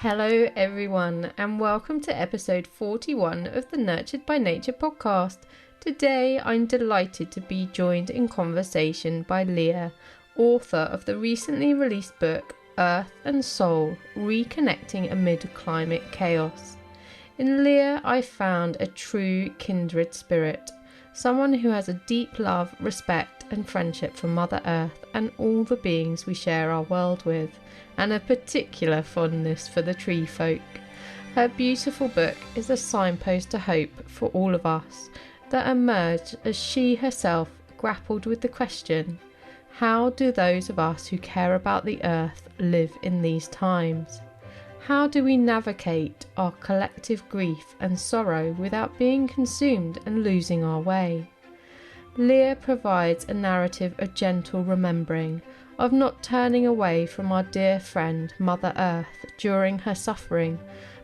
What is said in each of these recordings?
Hello, everyone, and welcome to episode 41 of the Nurtured by Nature podcast. Today, I'm delighted to be joined in conversation by Leah, author of the recently released book Earth and Soul, Reconnecting Amid Climate Chaos. In Leah, I found a true kindred spirit, someone who has a deep love, respect, and friendship for Mother Earth and all the beings we share our world with, and a particular fondness for the tree folk. Her beautiful book is a signpost to hope for all of us that emerged as she herself grappled with the question, how do those of us who care about the earth live in these times? How do we navigate our collective grief and sorrow without being consumed and losing our way? Leah provides a narrative of gentle remembering, of not turning away from our dear friend Mother Earth during her suffering,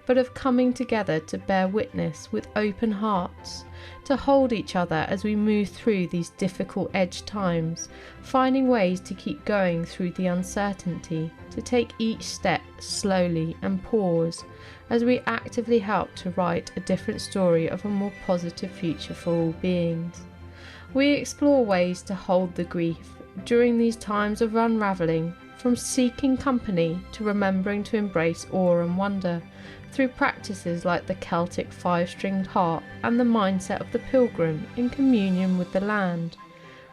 but of coming together to bear witness with open hearts, to hold each other as we move through these difficult edge times, finding ways to keep going through the uncertainty, to take each step slowly and pause as we actively help to write a different story of a more positive future for all beings. We explore ways to hold the grief during these times of unravelling, from seeking company to remembering to embrace awe and wonder, through practices like the Celtic five-stringed harp and the mindset of the pilgrim in communion with the land,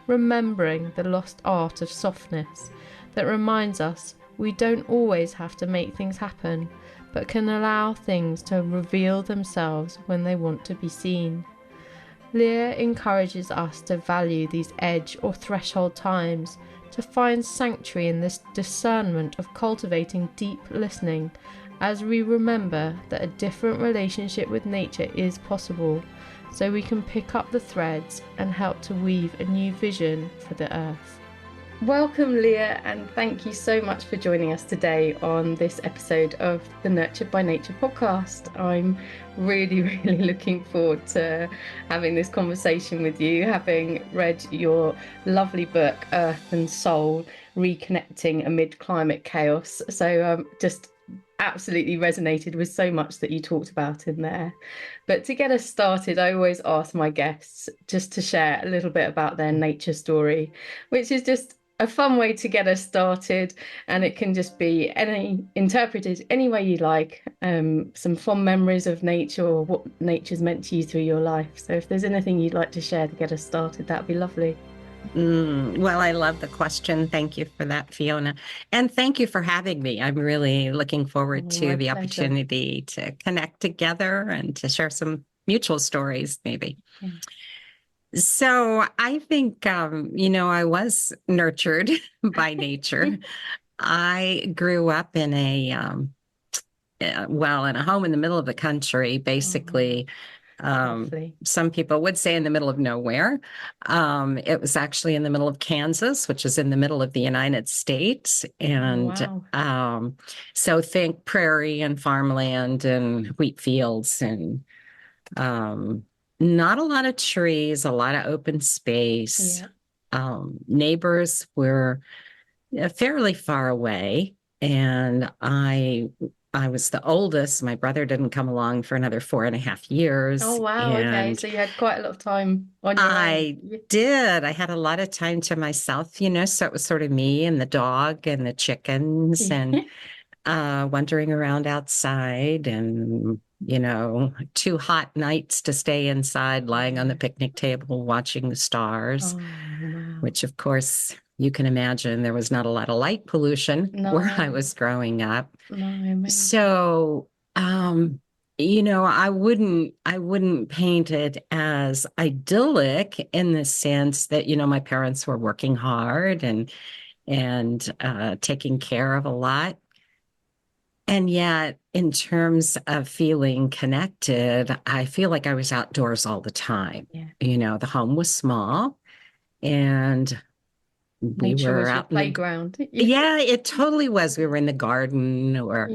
remembering the lost art of softness that reminds us we don't always have to make things happen, but can allow things to reveal themselves when they want to be seen. Leah encourages us to value these edge or threshold times, to find sanctuary in this discernment of cultivating deep listening as we remember that a different relationship with nature is possible, so we can pick up the threads and help to weave a new vision for the earth. Welcome, Leah, and thank you so much for joining us today on this episode of the Nurtured by Nature podcast. I'm really looking forward to having this conversation with you, having read your lovely book, Earth and Soul, Reconnecting Amid Climate Chaos. So just absolutely resonated with so much that you talked about in there. But to get us started, I always ask my guests just to share a little bit about their nature story, which is just a fun way to get us started, and it can just be interpreted any way you like, some fond memories of nature or what nature's meant to you through your life. So if there's anything you'd like to share to get us started, that'd be lovely. Well, I love the question. Thank you for that, Fiona. And thank you for having me. I'm really looking forward to the opportunity to connect together and to share some mutual stories, maybe. Yeah. So I think, I was nurtured by nature. I grew up in a home in the middle of the country, basically. Some people would say in the middle of nowhere. It was actually in the middle of Kansas, which is in the middle of the United States. And so think prairie and farmland and wheat fields and not a lot of trees, a lot of open space. Yeah. Neighbors were fairly far away, and I was the oldest. My brother didn't come along for another 4.5 years. Oh, wow. Okay. So you had quite a lot of time on your own. I did. I had a lot of time to myself, so it was sort of me and the dog and the chickens and wandering around outside and, 2 hot nights to stay inside, lying on the picnic table, watching the stars, which of course you can imagine there was not a lot of light pollution where I was growing up. So, I wouldn't paint it as idyllic in the sense that, my parents were working hard and taking care of a lot. And yet, in terms of feeling connected, I feel like I was outdoors all the time. Yeah. The home was small and we were out in the playground. Yeah, it totally was. We were in the garden or,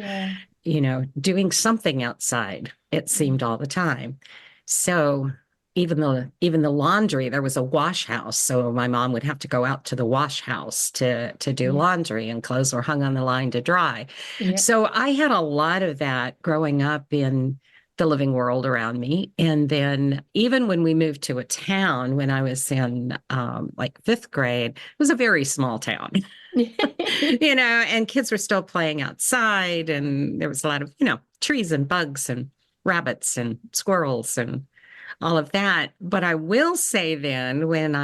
doing something outside, it seemed all the time. So, even the laundry, there was a wash house. So my mom would have to go out to the wash house to do Yeah. laundry, and clothes were hung on the line to dry. Yeah. So I had a lot of that growing up in the living world around me. And then even when we moved to a town, when I was in like fifth grade, it was a very small town. And kids were still playing outside, and there was a lot of, trees and bugs and rabbits and squirrels and all of that. But I will say then, when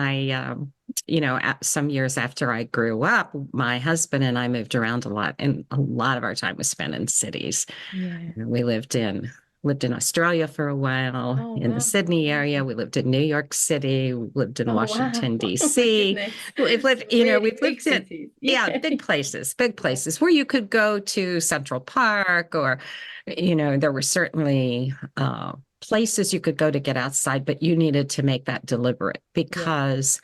some years after I grew up, my husband and I moved around a lot, and a lot of our time was spent in cities. Yeah. We lived in Australia for a while, Oh, in the wow. Sydney area. We lived in New York City. We lived in Oh, wow. Washington, Oh, my D.C. goodness. We've lived, Really we've big lived in, cities. yeah, Yeah. big Yeah. places where you could go to Central Park, or, there were certainly places you could go to get outside, but you needed to make that deliberate Yeah. because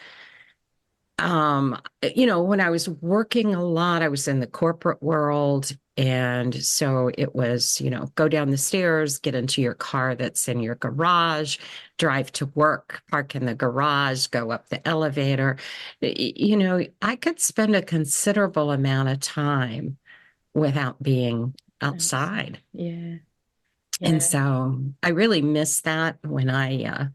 when I was working a lot, I was in the corporate world. And so it was, go down the stairs, get into your car that's in your garage, drive to work, park in the garage, go up the elevator. I could spend a considerable amount of time without being outside. Yeah. And Yeah. so I really miss that when I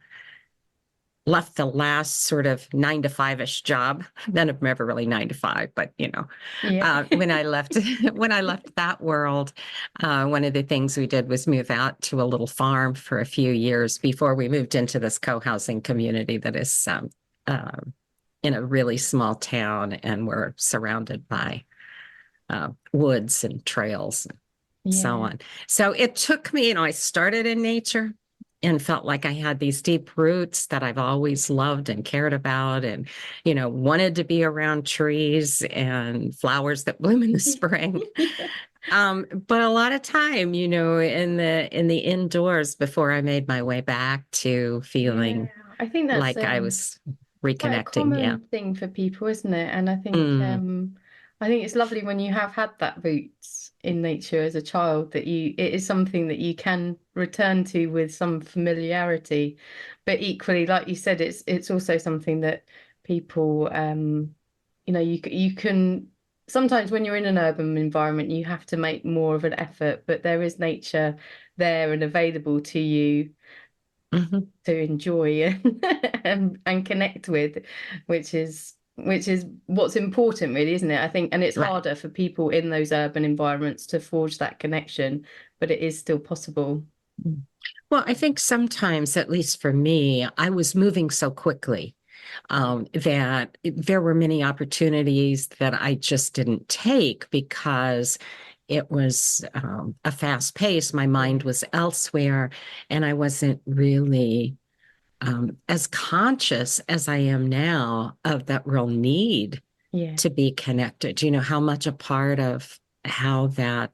left the last sort of 9 to 5-ish job. None of them ever really 9 to 5, but Yeah. when I left when I left that world, one of the things we did was move out to a little farm for a few years before we moved into this co-housing community that is uh, in a really small town, and we're surrounded by woods and trails, so Yeah. on. So it took me, I started in nature and felt like I had these deep roots that I've always loved and cared about, and, wanted to be around trees and flowers that bloom in the spring. Yeah. But a lot of time, in the indoors before I made my way back to Yeah. feeling I think that's like I was quite a reconnecting. Yeah. common thing for people, isn't it? And Mm, I think it's lovely when you have had that roots in nature as a child that it is something that you can return to with some familiarity. But equally, like you said, it's also something that people you can sometimes when you're in an urban environment you have to make more of an effort, but there is nature there and available to you mhm. to enjoy and connect with, which is what's important, really, isn't it? I think, and it's Right. harder for people in those urban environments to forge that connection, but it is still possible. Well, I think sometimes, at least for me, I was moving so quickly that there were many opportunities that I just didn't take because it was a fast pace. My mind Yeah, was elsewhere, and I wasn't really as conscious as I am now of that real need yeah, to be connected. How much a part of how that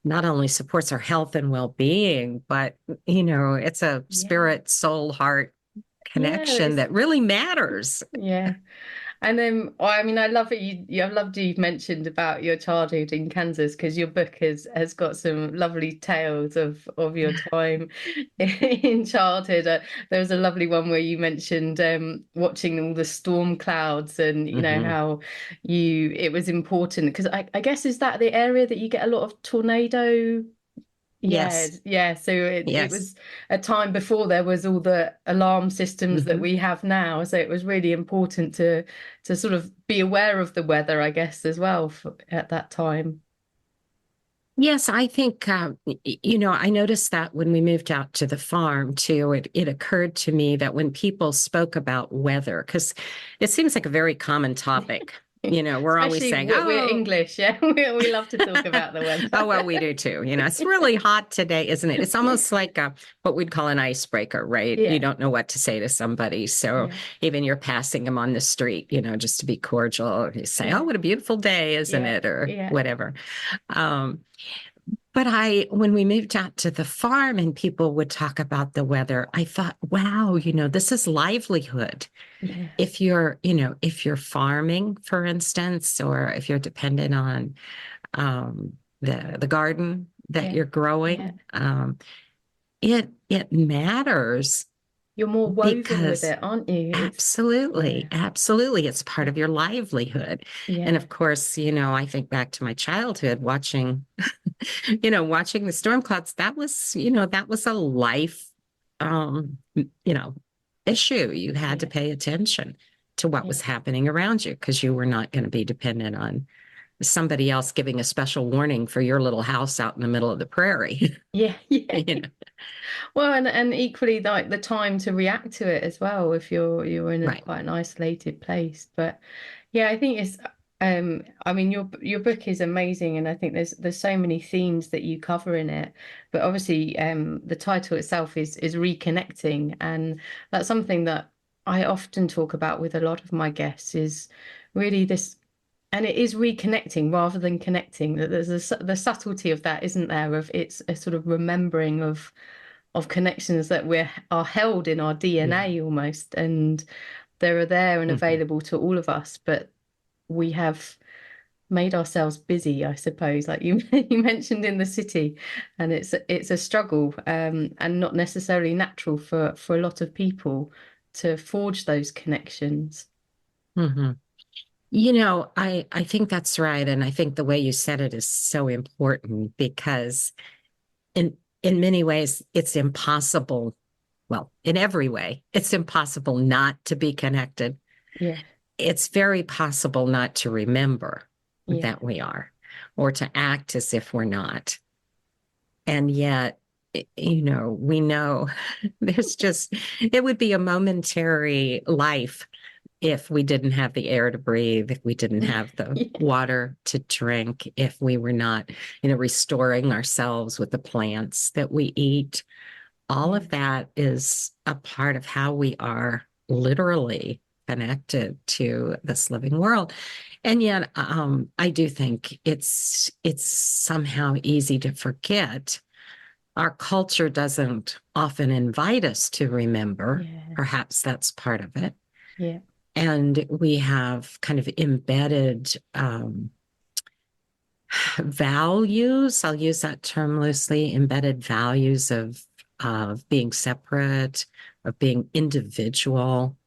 not only supports our health and well-being, but it's a yeah, spirit, soul, heart yeah. connection that really matters. Yeah. And then, I mean, I love it. I've loved you've mentioned about your childhood in Kansas because your book has got some lovely tales of your time in childhood. There was a lovely one where you mentioned watching all the storm clouds and Hmm. how it was important because I guess is that the area that you get a lot of tornado. Yeah, Yes, yeah. So it yes. was a time before there was all the alarm systems that Hmm. we have now. So it was really important to sort of be aware of the weather, I guess, as well at that time. Yes, I think, I noticed that when we moved out to the farm too, it occurred to me that when people spoke about weather, because it seems like a very common topic, we're always Especially saying, we're oh, English, yeah. We love to talk about the oh, well, weather. we do too. It's really hot today, isn't it? It's almost like what we'd call an icebreaker, right? You Yeah, don't know what to say to somebody. So yeah, even you're passing them on the street, just to be cordial, you say, oh, yeah, what a beautiful day, isn't yeah, it? Or yeah, whatever. Um, but when we moved out to the farm and people would talk about the weather, I thought, wow, this is livelihood. yeah, If you're farming, for instance, or if you're dependent on the garden that yeah, you're yeah, growing, it matters You're more woven with because it, aren't you? absolutely, Yeah, absolutely, it's part yeah, of your livelihood. And yeah, of course, I think back to my childhood watching, watching the storm clouds. That was a life, you know, issue. You had to yeah, pay attention to what yeah, was happening around you because you were not going to be dependent on somebody else giving a special warning for your little house out in the middle of the prairie. yeah, yeah. you know, Well, and equally like the time to react to it as well if you're in a right. quite an isolated place. But yeah, I think it's I mean your book is amazing and I think there's so many themes that you cover in it. But obviously the title itself is reconnecting and that's something that I often talk about with a lot of my guests is really this and it is reconnecting rather than connecting that there's the subtlety of that isn't there of it's a sort of remembering of connections that are held in our Yeah. DNA almost, and they're there and Mhm. available to all of us, but we have made ourselves busy, I suppose, like you you mentioned in the city, and it's a struggle, and not necessarily natural for a lot of people to forge those connections. Mhm. I think that's right. And I think the way you said it is so important because in many ways it's impossible. Well, in every way, it's impossible not to be connected. Yeah, It's very possible not to remember yeah, that we are or to act as if we're not. And yet, we know it would be a momentary life if we didn't have the air to breathe, if we didn't have the yeah, water to drink, if we were not, restoring ourselves with the plants that we eat. All yeah, of that is a part of how we are literally connected to this living world. And yet, I do think it's somehow easy to forget. Our culture doesn't often invite us to remember. yeah, Perhaps that's part of it. yeah, And we have kind of embedded values. I'll use that term loosely, embedded values of being separate, of being individual,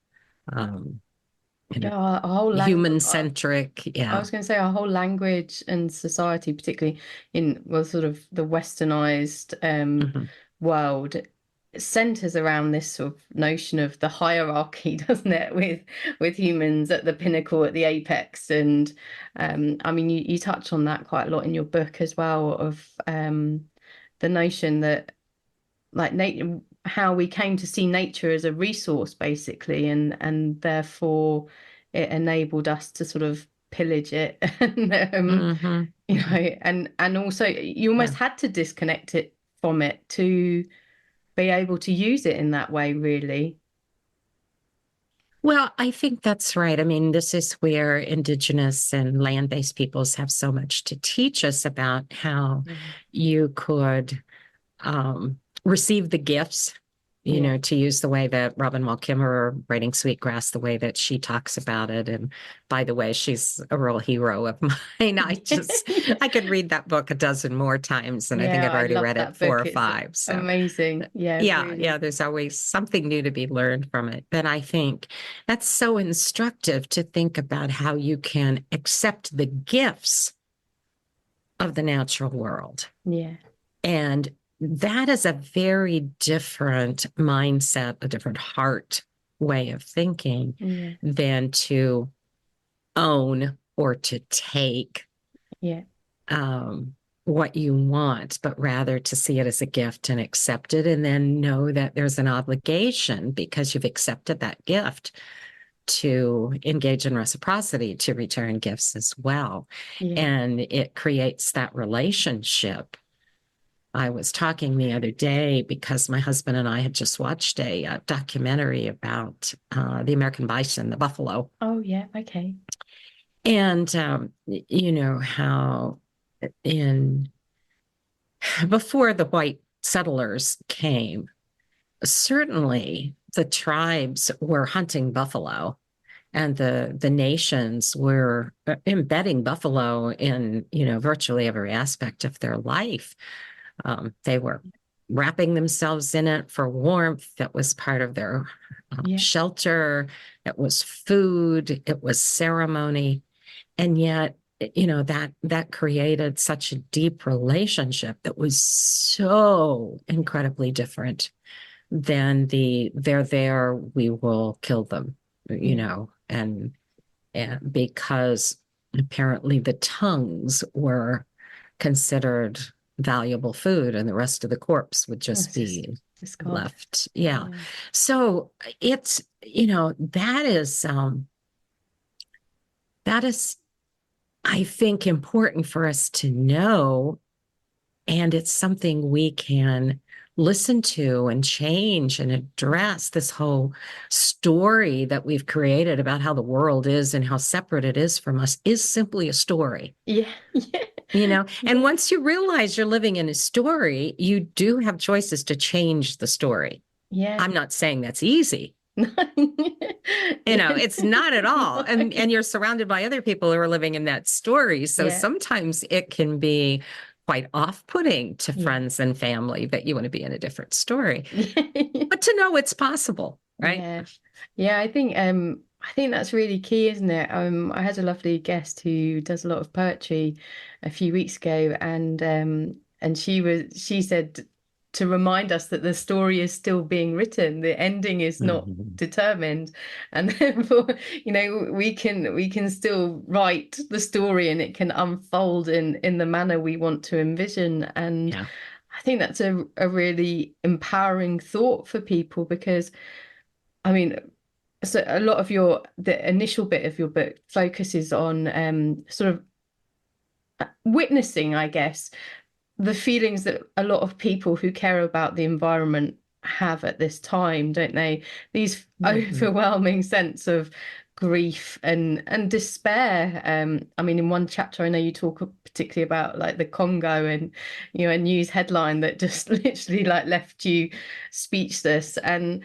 um, you know, yeah. Our whole human language. centric. I Yeah. was going to say our whole language and society, particularly in well, sort of the westernized Mhm. world, centers around this sort of notion of the hierarchy, doesn't it? With humans at the pinnacle, at the apex, and I mean, you touch on that quite a lot in your book as well of the notion that like nature, how we came to see nature as a resource, basically, and therefore it enabled us to sort of pillage it, and Mhm. Mhm. and also you almost Yeah. had to disconnect it from it to be able to use it in that way, really. Well, I think that's right. I mean, this is where indigenous and land-based peoples have so much to teach us about how Yeah, you could receive the gifts, yeah, to use the way that Robin Wall Kimmerer writing Sweetgrass, the way that she talks about it. And by the way, she's a real hero of mine. yeah, I could read that book a dozen more times, and I think yeah. I've I already love read it that four book. or It's five. So amazing. Yeah, yeah, yeah, really. there's always something new to be learned from it. But I think that's so instructive to think about how you can accept the gifts of the natural world. Yeah, And that is a very different mindset, a different heart way of thinking yeah, than to own or to take yeah, um, what you want, but rather to see it as a gift and accept it, and then know that there's an obligation because you've accepted that gift to engage in reciprocity, to return gifts as well. yeah. And it creates that relationship. I was talking the other day because my husband and I had just watched a documentary about the American bison, the buffalo, Oh, yeah. Okay. and how in before the white settlers came, certainly the tribes were hunting buffalo, and the nations were embedding buffalo in virtually every aspect of their life. They were wrapping themselves in it for warmth. That was part of their Yeah. shelter. It was food. It was ceremony. And yet, that created such a deep relationship that was so incredibly different than they're there, we will kill them, Yeah. and because apparently the tongues were considered valuable food and the rest of the corpse would Oh, just it's just be discard. left. Yeah. Yeah. So it's, that is, I think, important for us to know. And it's something we can listen to and change and address. This whole story that we've created about how the world is and how separate it is from us is simply a story. Yeah. Yeah. And Yeah. once you realize you're living in a story, you do have choices to change the story. Yeah. I'm not saying that's easy. Yeah. It's not at all. And you're surrounded by other people who are living in that story. So Yeah. sometimes it can be quite off-putting to Yeah. friends and family that you want to be in a different story. Yeah. But to know it's possible, right? Yeah. Yeah, I think that's really key, isn't it? I had a lovely guest who does a lot of poetry a few weeks ago, and she said to remind us that the story is still being written, the ending is not Mhm. determined, and therefore, we can still write the story and it can unfold in the manner we want to envision. And Yeah. I think that's a really empowering thought for people because I mean, so a lot of the initial bit of your book focuses on sort of witnessing, I guess, the feelings that a lot of people who care about the environment have at this time, don't they? These Mhm. overwhelming sense of grief and despair. I mean, in one chapter, I know you talk particularly about like the Congo and a news headline that just literally like left you speechless. And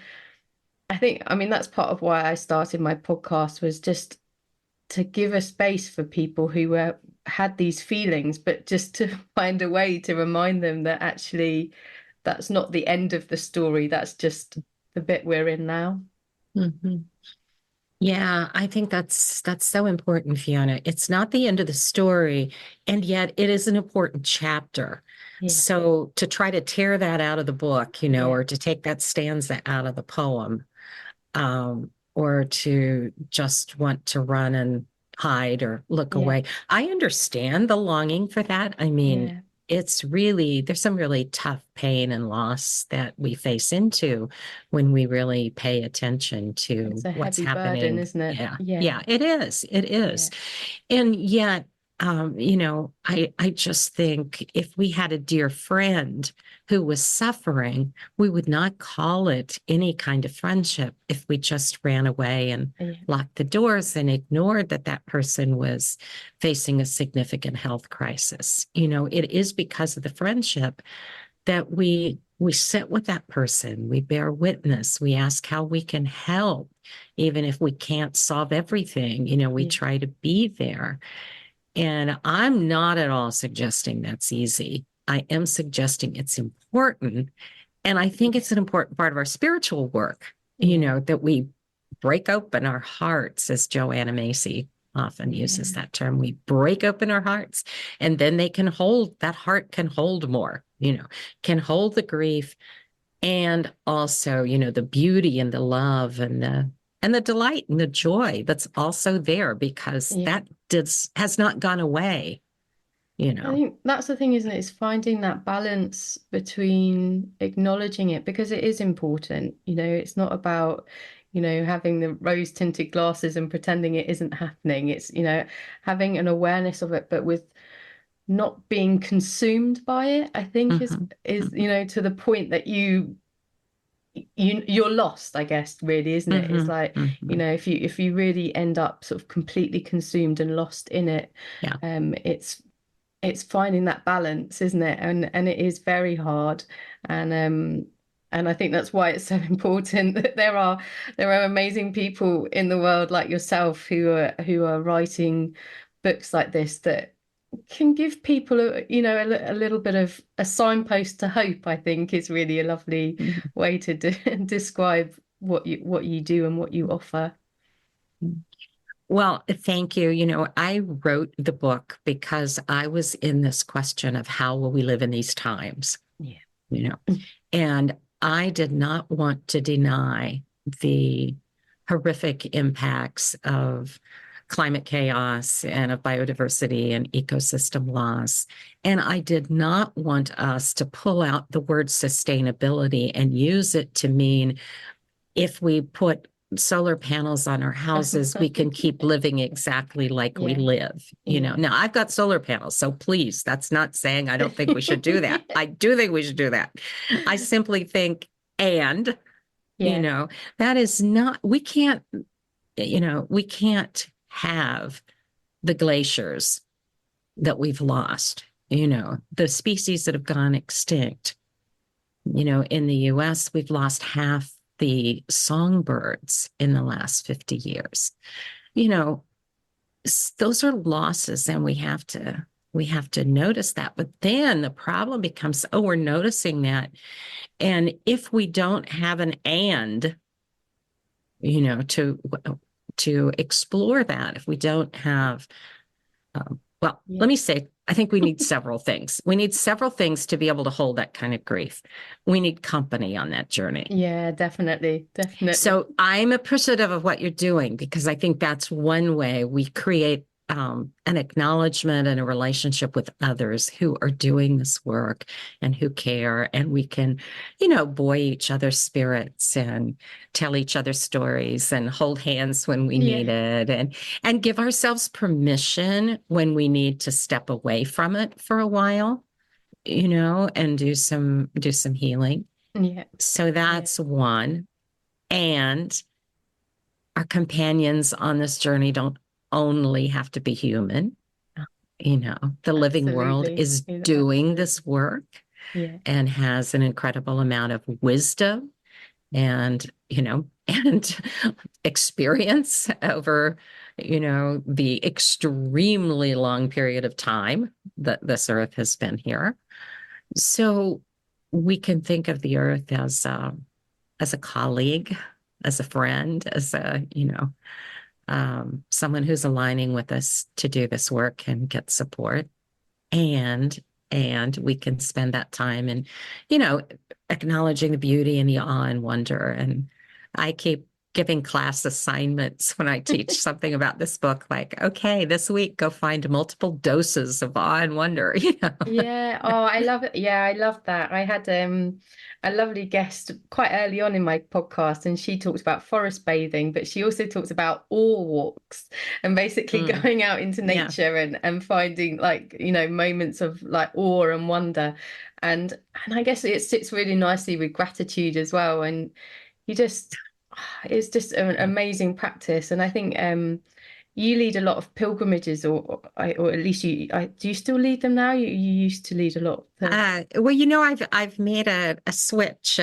I mean, that's part of why I started my podcast was just to give a space for people who had these feelings, but just to find a way to remind them that actually that's not the end of the story. That's just the bit we're in now. Mhm. Yeah, I think that's so important, Fiona. It's not the end of the story, and yet it is an important chapter. Yeah, So to try to tear that out of the book, yeah, or to take that stanza out of the poem, or to just want to run and hide or look yeah, away. I understand the longing for that. I mean, yeah. there's some really tough pain and loss that we face into when we really pay attention It's to a what's heavy burden, happening. isn't it? Yeah. Yeah, Yeah, it is. It yeah, is. And yet, I just think if we had a dear friend who was suffering, we would not call it any kind of friendship if we just ran away and yeah, locked the doors and ignored that person was facing a significant health crisis. It is because of the friendship that we sit with that person, we bear witness, we ask how we can help, even if we can't solve everything. We yeah, try to be there. And I'm not at all suggesting that's easy. I am suggesting it's important. And I think it's an important part of our spiritual work, yeah, that we break open our hearts, as Joanna Macy often uses yeah, that term. We break open our hearts, and then that heart can hold more, can hold the grief and also, the beauty and the love and the delight and the joy that's also there because yeah. has not gone away, you I know. think that's the thing, isn't it? It's finding that balance between acknowledging it because it is important. It's not about, having the rose-tinted glasses and pretending it isn't happening. It's, having an awareness of it, but with not being consumed by it, I think is Mhm, is, mhm, to the point that you're lost, I guess, really, isn't it? It's mhm, like, mhm. if you really end up sort of completely consumed and lost in it, Yeah. it's finding that balance, isn't it? And it is very hard. And I think that's why it's so important that there are amazing people in the world like yourself who are writing books like this that can give people a little bit of a signpost to hope, I think is really a lovely Mhm. way to describe what you do and what you offer. Well, thank you. I wrote the book because I was in this question of how will we live in these times, Yeah. you know, and I did not want to deny the horrific impacts of climate chaos and of biodiversity and ecosystem loss. And I did not want us to pull out the word sustainability and use it to mean if we put solar panels on our houses, we can keep living exactly like we Yeah. live. Yeah. Now I've got solar panels, so please, that's not saying I don't think we should do that. I do think we should do that. I simply think, and, Yeah. that is not, we can't have the glaciers that we've lost, the species that have gone extinct. In the US, we've lost half the songbirds in the last 50 years. You know, those are losses and we have to notice that. But then the problem becomes, oh, we're noticing that. And if we don't have an and, to explore that, if we don't have well, Yeah. let me say, I think we need several things. We need several things to be able to hold that kind of grief. We need company on that journey. Yeah, definitely. Definitely. So I'm appreciative of what you're doing because I think that's one way we create an acknowledgement and a relationship with others who are doing this work and who care. And we can, buoy each other's spirits and tell each other stories and hold hands when we Yeah. need it and give ourselves permission when we need to step away from it for a while, and do some healing. Yeah. So Yeah. that's one. And our companions on this journey don't only have to be human. The living world Absolutely. is Yeah, doing absolutely. this work Yeah. and has an incredible amount of wisdom and, and experience over, the extremely long period of time that this earth has been here. So we can think of the earth as a colleague, as a friend, as someone who's aligning with us to do this work and get support. And we can spend that time and, acknowledging the beauty and the awe and wonder. And I keep giving class assignments when I teach something about this book, like, okay, this week go find multiple doses of awe and wonder. Yeah. Oh, I love it. Yeah, I love that. I had a lovely guest quite early on in my podcast, and she talked about forest bathing, but she also talks about awe walks and basically Mm, going out into yeah. nature and finding like, moments of like awe and wonder. And I guess it sits really nicely with gratitude as well. And you just it's just an amazing practice. And I think you lead a lot of pilgrimages, or at least do you still lead them now? You used to lead a lot. Well, I've made a switch.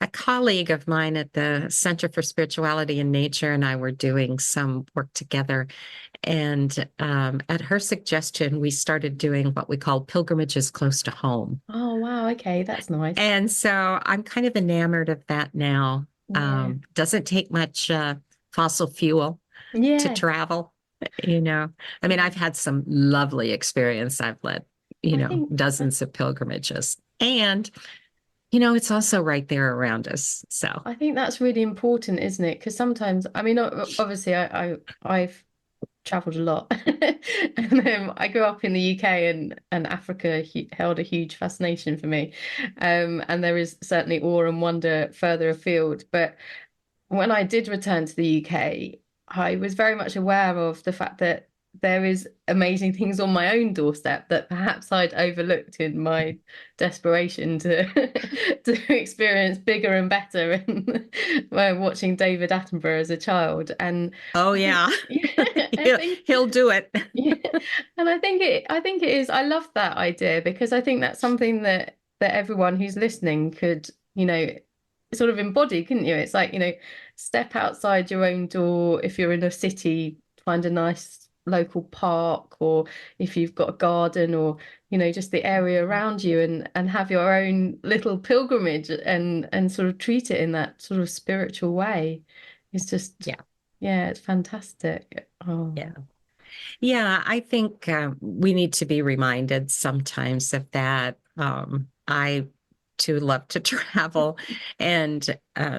A colleague of mine at the Center for Spirituality and Nature and I were doing some work together. And at her suggestion, we started doing what we call pilgrimages close to home. Oh, wow. Okay, that's nice. And so I'm kind of enamored of that now. Yeah. Doesn't take much fossil fuel to Yes. travel, I mean, Yeah. I've had some lovely experience. I've led, I think dozens of pilgrimages. And, it's also right there around us. So, I think that's really important, isn't it? Because sometimes, I mean, obviously, I've traveled a lot, and I grew up in the UK, and Africa held a huge fascination for me, and there is certainly awe and wonder further afield. But when I did return to the UK, I was very much aware of the fact that there is amazing things on my own doorstep that perhaps I'd overlooked in my desperation to to experience bigger and better and while watching David Attenborough as a child. And oh, I think yeah, yeah, I he'll, think he'll do it. yeah, and I think it is. I love that idea because I think that's something that everyone who's listening could, sort of embody, couldn't you? It's like, step outside your own door if you're in a city, find a nice local park, or if you've got a garden, or just the area around you, and have your own little pilgrimage, and sort of treat it in that sort of spiritual way. It's just, Yeah. yeah, it's fantastic. Oh, Yeah. Yeah, I think we need to be reminded sometimes of that. I too love to travel. And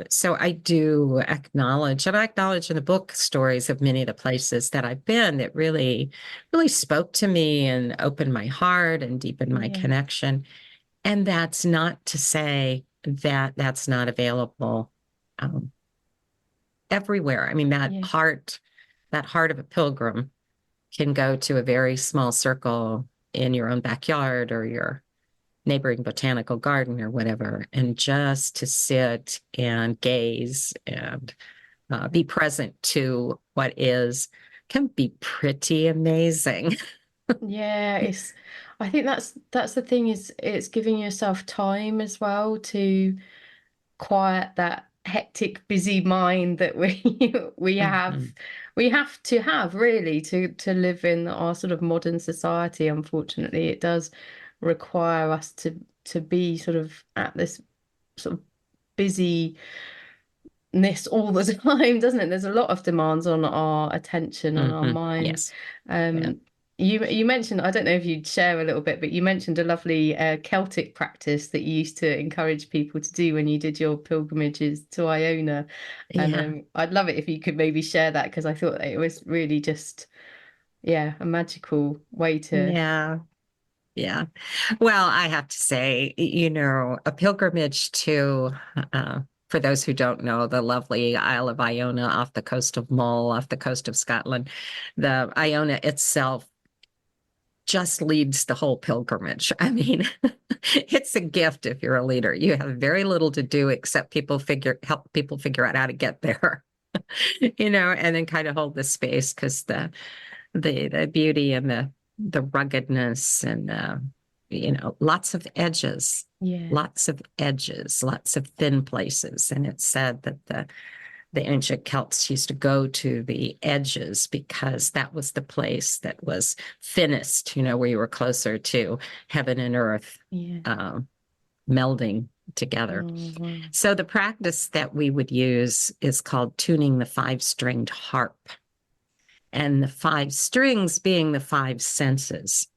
so I do acknowledge, and I acknowledge in the book stories of many of the places that I've been that really, really spoke to me and opened my heart and deepened my yeah, connection. And that's not to say that that's not available um, everywhere. I mean, yeah, that heart of a pilgrim can go to a very small circle in your own backyard or your neighboring botanical garden or whatever, and just to sit and gaze and be present to what is can be pretty amazing. yeah. I think that's the thing, is it's giving yourself time as well to quiet that hectic, busy mind that we we have Mhm. we have to have, really, to live in our sort of modern society. Unfortunately, it does require us to be sort of at this sort of busyness all the time, doesn't it? There's a lot of demands on our attention, on our mind. Yes. Yeah. Um, you mentioned, I don't know if you'd share a little bit, but you mentioned a lovely Celtic practice that you used to encourage people to do when you did your pilgrimages to Iona. And Yeah. I'd love it if you could maybe share that, because I thought it was really just, yeah, a magical way to. Yeah. Yeah. Well, I have to say, a pilgrimage to, for those who don't know, the lovely Isle of Iona off the coast of Mull, off the coast of Scotland, the Iona itself just leads the whole pilgrimage. I mean, it's a gift if you're a leader. You have very little to do except help people figure out how to get there, and then kind of hold the space because the beauty and the ruggedness and Yeah, lots of edges, lots of thin places. And it's said that the ancient Celts used to go to the edges because that was the place that was thinnest, where you were closer to heaven and earth yeah. um, melding together. Oh, wow. So the practice that we would use is called tuning the five-stringed harp, and the five strings being the five senses.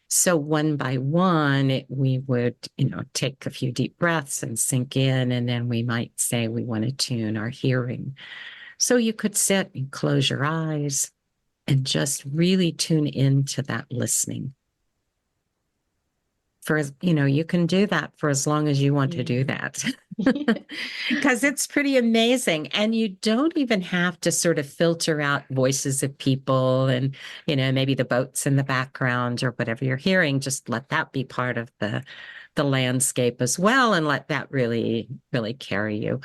So one by one, we would, take a few deep breaths and sink in, and then we might say we want to tune our hearing. So you could sit and close your eyes and just really tune into that listening. You can do that for as long as you want to do Yeah. that. Because it's pretty amazing. And you don't even have to sort of filter out voices of people and, maybe the boats in the background or whatever you're hearing. Just let that be part of the landscape as well, and let that really, really carry you.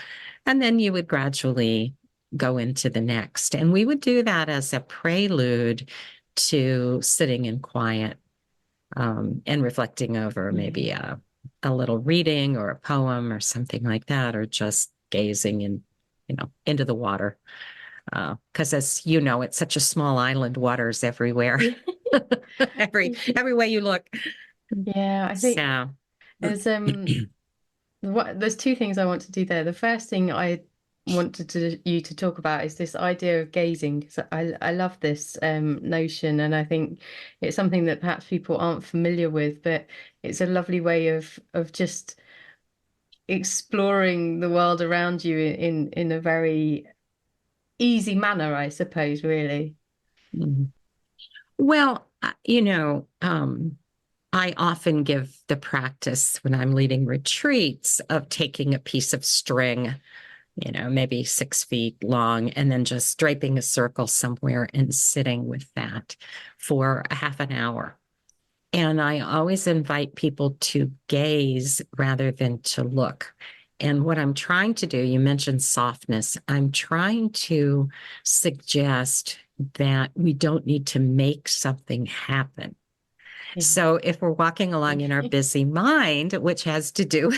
And then you would gradually go into the next. And we would do that as a prelude to sitting in quiet and reflecting over maybe Yeah. a little reading or a poem or something like that, or just gazing into the water. Because as you know, it's such a small island, water's everywhere, every way you look. Yeah, I think So, there's there's two things I want to do there. The first thing I wanted you to talk about is this idea of gazing, because I love this notion, and I think it's something that perhaps people aren't familiar with, but it's a lovely way of just exploring the world around you in a very easy manner, I suppose, really. well, I often give the practice when I'm leading retreats of taking a piece of string, maybe 6 feet long, and then just draping a circle somewhere and sitting with that for a half an hour. And I always invite people to gaze rather than to look. And what I'm trying to do, you mentioned softness, I'm trying to suggest that we don't need to make something happen. Yeah. So if we're walking along in our busy mind, which has to do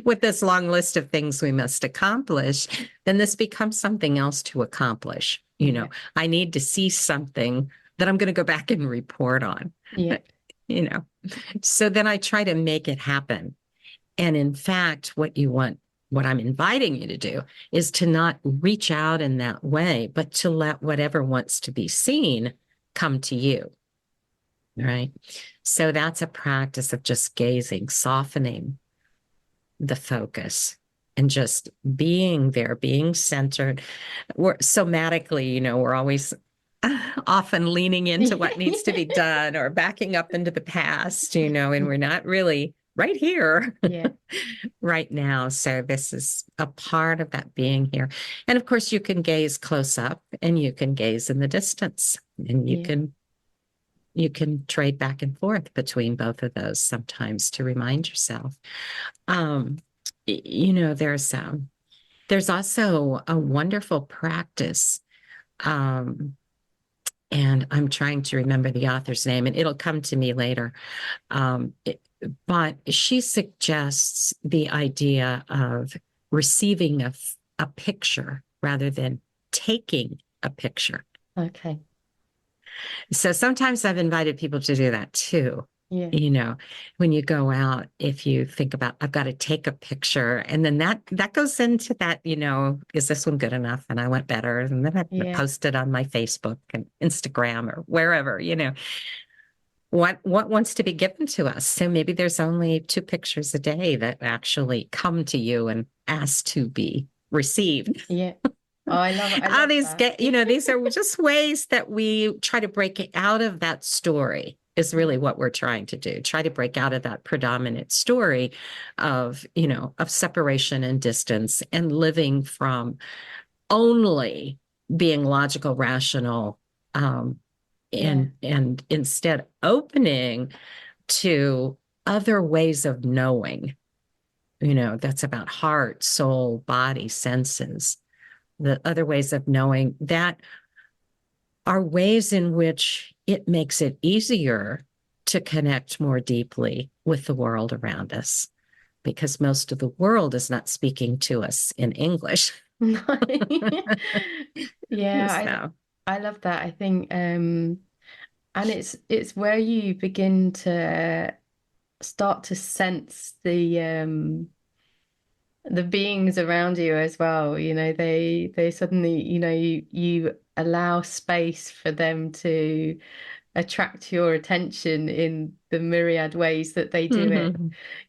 with this long list of things we must accomplish, then this becomes something else to accomplish. You know, I need to see something that I'm going to go back and report on. Yeah. You know, so then I try to make it happen. And in fact, what I'm inviting you to do is to not reach out in that way, but to let whatever wants to be seen come to you. Right. So that's a practice of just gazing, softening the focus and just being there, being centered. We're somatically, we're always often leaning into what needs to be done or backing up into the past, and we're not really right here right now. So this is a part of that being here. And of course, you can gaze close up and you can gaze in the distance, and you can trade back and forth between both of those sometimes to remind yourself. There's also a wonderful practice. And I'm trying to remember the author's name, and it'll come to me later. But she suggests the idea of receiving a picture rather than taking a picture. Okay. So sometimes I've invited people to do that too. Yeah. When you go out, if you think about, I've got to take a picture, and then that goes into that, is this one good enough? And I went better. And then I post it on my Facebook and Instagram or wherever, what wants to be given to us. So maybe there's only 2 pictures a day that actually come to you and ask to be received. Yeah. Oh, I love it. These are just ways that we try to break it out of that story is really what we're trying to do. Try to break out of that predominant story of separation and distance, and living from only being logical, rational, and instead opening to other ways of knowing, that's about heart, soul, body, senses. The other ways of knowing that are ways in which it makes it easier to connect more deeply with the world around us, because most of the world is not speaking to us in English. Yeah, I love that. I think, and it's where you begin to start to sense the beings around you as well. They suddenly, you allow space for them to attract your attention in the myriad ways that they do it.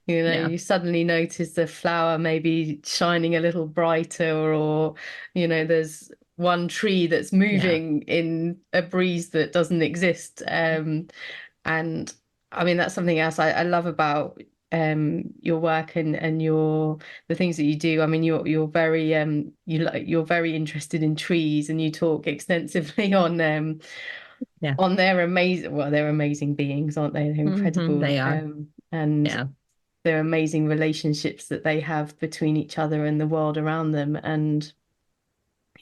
You suddenly notice the flower maybe shining a little brighter, or there's one tree that's moving in a breeze that doesn't exist. And I mean, that's something else I love about your work and the things that you do. I mean, you're very you're very interested in trees, and you talk extensively on their amazing beings, aren't they? They're incredible. They are. And their amazing relationships that they have between each other and the world around them. And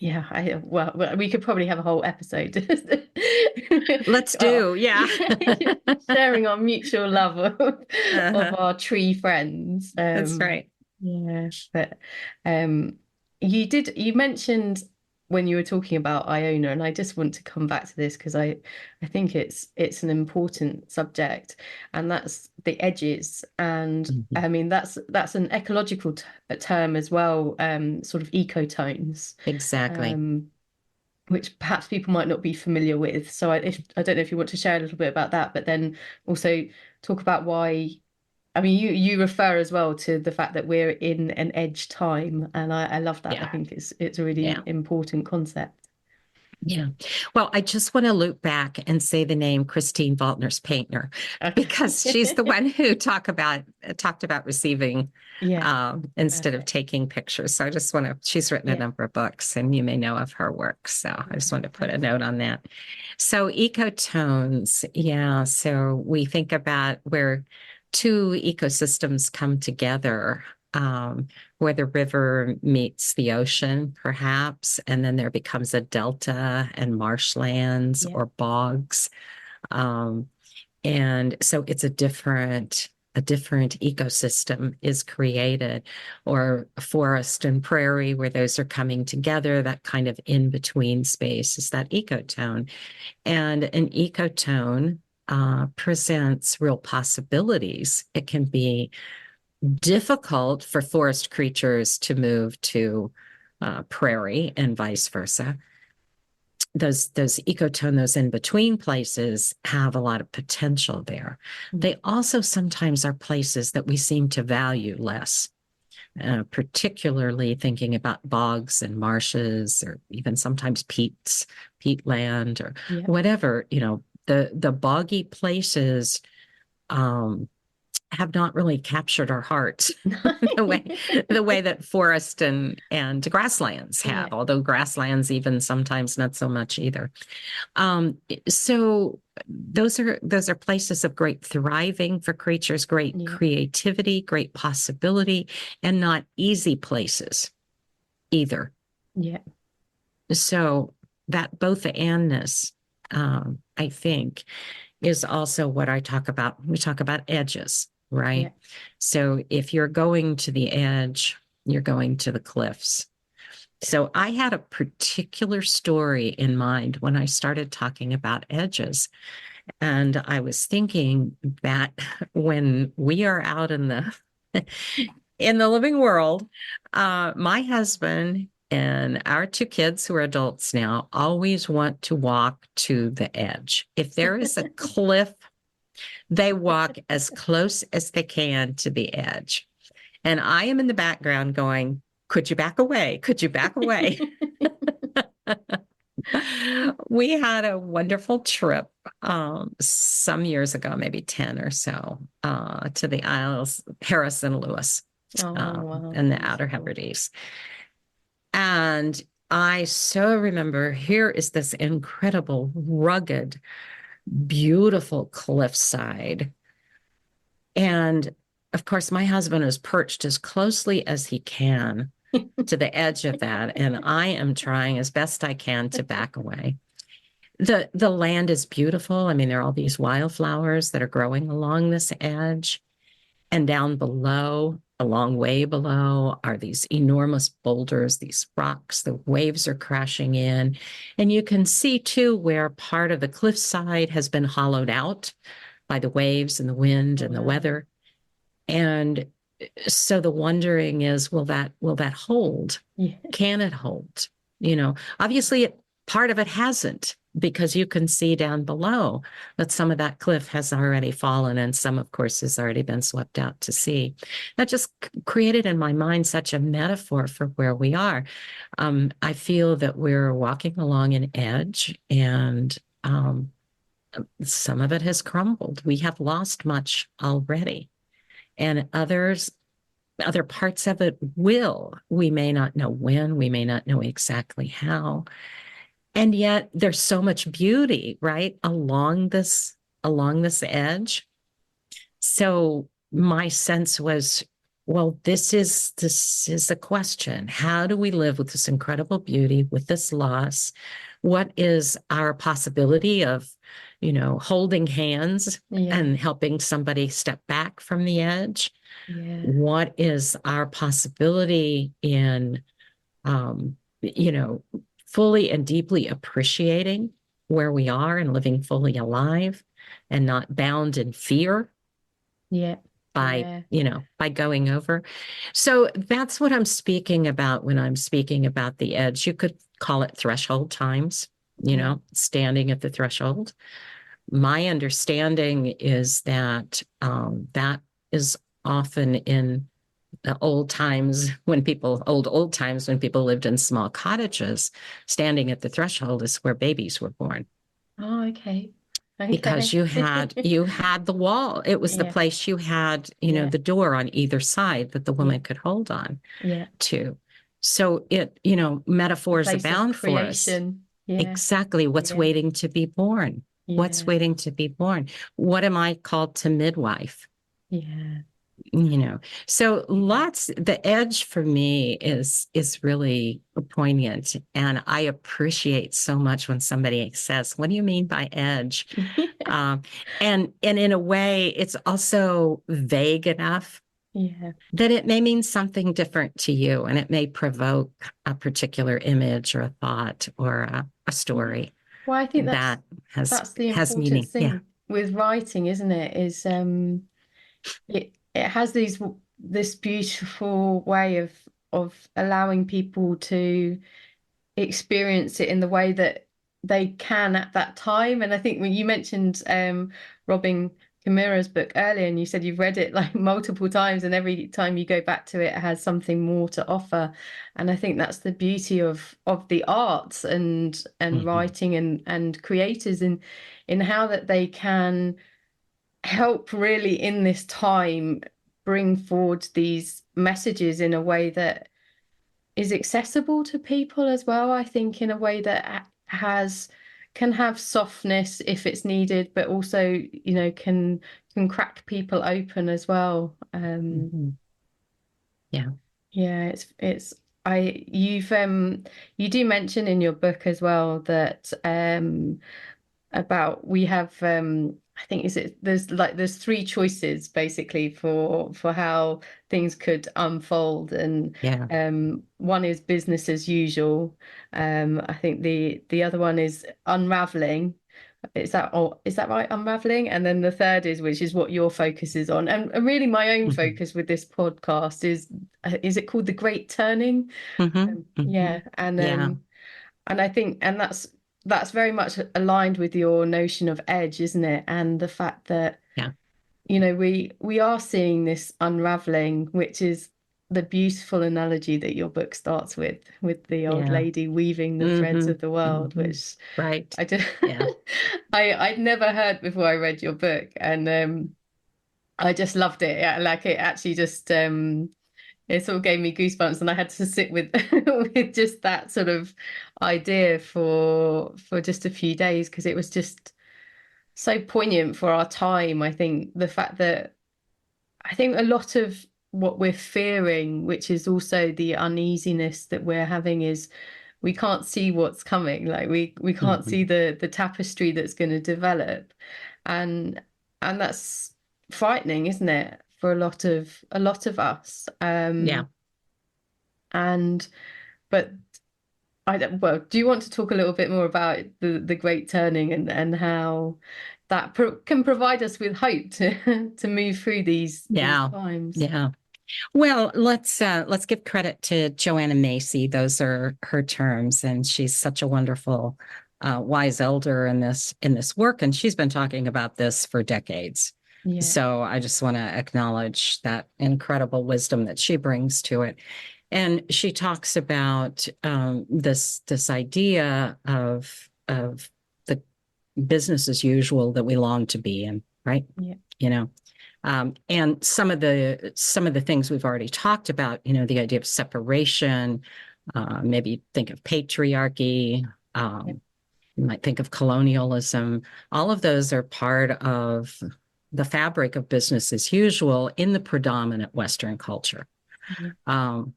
we could probably have a whole episode. Let's do, sharing our mutual love of our tree friends. That's right. Yeah, but you mentioned when you were talking about Iona, and I just want to come back to this because I think it's an important subject, and that's the edges. And I mean, that's an ecological term as well, sort of ecotones. Exactly. Which perhaps people might not be familiar with. So I don't know if you want to share a little bit about that, but then also talk about why. I mean, you refer as well to the fact that we're in an edge time, and I love that. I think it's a really important concept. Yeah. Well, I just want to loop back and say the name Christine Waltner's Paintner, because she's the one who talked about receiving instead of taking pictures. So I just want to, she's written a number of books, and you may know of her work. So I just want to put a note on that. So ecotones. Yeah. So we think about where 2 ecosystems come together, where the river meets the ocean, perhaps, and then there becomes a delta and marshlands or bogs. And so it's a different a different ecosystem is created, or a forest and prairie where those are coming together. That kind of in-between space is that ecotone. And an ecotone presents real possibilities. It can be difficult for forest creatures to move to prairie and vice versa. Those ecotone, those in-between places have a lot of potential there. They also sometimes are places that we seem to value less, particularly thinking about bogs and marshes, or even sometimes peat land, or whatever. The boggy places have not really captured our hearts the way that forest and grasslands have, although grasslands even sometimes not so much either. So those are places of great thriving for creatures, great creativity, great possibility, and not easy places either. Yeah. So that both the andness, I think, is also what I talk about. We talk about edges, right? Yeah. So if you're going to the edge, you're going to the cliffs. So I had a particular story in mind when I started talking about edges. And I was thinking that when we are out in the living world, my husband and our two kids, who are adults now, always want to walk to the edge. If there is a cliff, they walk as close as they can to the edge. And I am in the background going, could you back away? Could you back away? We had a wonderful trip some years ago, maybe 10 or so, to the Isles, Harris and Lewis, in the Outer Hebrides. And I so remember, here is this incredible, rugged, beautiful cliffside. And of course, my husband is perched as closely as he can to the edge of that. And I am trying as best I can to back away. The land is beautiful. I mean, there are all these wildflowers that are growing along this edge. And down below, a long way below, are these enormous boulders, these rocks. The waves are crashing in. And you can see, too, where part of the cliffside has been hollowed out by the waves and the wind and the weather. And so the wondering is, will that hold? Yeah. Can it hold? Obviously, part of it hasn't, because you can see down below that some of that cliff has already fallen, and some, of course, has already been swept out to sea. That just created in my mind such a metaphor for where we are. I feel that we're walking along an edge, and some of it has crumbled. We have lost much already, and other parts of it will. We may not know when, we may not know exactly how. And yet there's so much beauty, right, along this edge. So my sense was, well, this is the question. How do we live with this incredible beauty, with this loss? What is our possibility of, holding hands and helping somebody step back from the edge? Yeah. What is our possibility in, fully and deeply appreciating where we are and living fully alive and not bound in fear? Yeah. By going over. So that's what I'm speaking about when I'm speaking about the edge. You could call it threshold times, standing at the threshold. My understanding is that that is often in the old times when people lived in small cottages. Standing at the threshold is where babies were born. Oh, okay. Because you had the wall. It was the place you had, the door on either side that the woman could hold on to. So it, metaphors abound for us. Yeah. Exactly. What's waiting to be born? Yeah. What's waiting to be born? What am I called to midwife? Yeah. So the edge for me is really poignant, and I appreciate so much when somebody says, what do you mean by edge? um, and in a way it's also vague enough Yeah. that it may mean something different to you, and it may provoke a particular image or a thought or a Yeah. story Well, I think that that's the has important meaning. Yeah. thing with writing, isn't it? Is it has this beautiful way of allowing people to experience it in the way that they can at that time. And I think when you mentioned Robin Kimura's book earlier, and you said you've read it like multiple times, and every time you go back to it, it has something more to offer. And I think that's the beauty of the arts and Mhm. writing and creators in how that they can help really in this time bring forward these messages in a way that is accessible to people as well. I think in a way that has can have softness if it's needed, but also, can crack people open as well. Mhm. Yeah. Yeah, it's I you do mention in your book as well that about we have I think is it there's three choices basically for how things could unfold, and Yeah. one is business as usual. I think the other one is unraveling. Is that right? Unraveling. And then the third is, which is what your focus is on. And really my own Mhm. focus with this podcast is it called The Great Turning? Mhm. Yeah. Mhm. Yeah. And I think, and that's very much aligned with your notion of edge, isn't it? And the fact that, Yeah. we are seeing this unraveling, which is the beautiful analogy that your book starts with the old Yeah. lady weaving the threads of Mhm. the world, Mhm. which Right. I just Yeah. I'd never heard before I read your book, and I just loved it. Yeah, like it actually just it sort of gave me goosebumps, and I had to sit with with just that sort of idea for just a few days, because it was just so poignant for our time. I think the fact that I think a lot of what we're fearing, which is also the uneasiness that we're having, is we can't see what's coming. Like we can't see Mhm. the tapestry that's going to develop, and and that's frightening, isn't it, for a lot of us. Yeah. And but I don't, well, do you want to talk a little bit more about the Great Turning and how that can provide us with hope to move through these Yeah. times? Yeah. Well, let's give credit to Joanna Macy. Those are her terms, and she's such a wonderful, wise elder in this work, and she's been talking about this for decades. Yeah, So I just want to acknowledge that incredible wisdom that she brings to it. And she talks about this idea of the business as usual that we long to be in, right? yeah, You know, and some of the things we've already talked about, the idea of separation, maybe think of patriarchy, yeah, you might think of colonialism. All of those are part of the fabric of business as usual in the predominant Western culture. yeah, Um,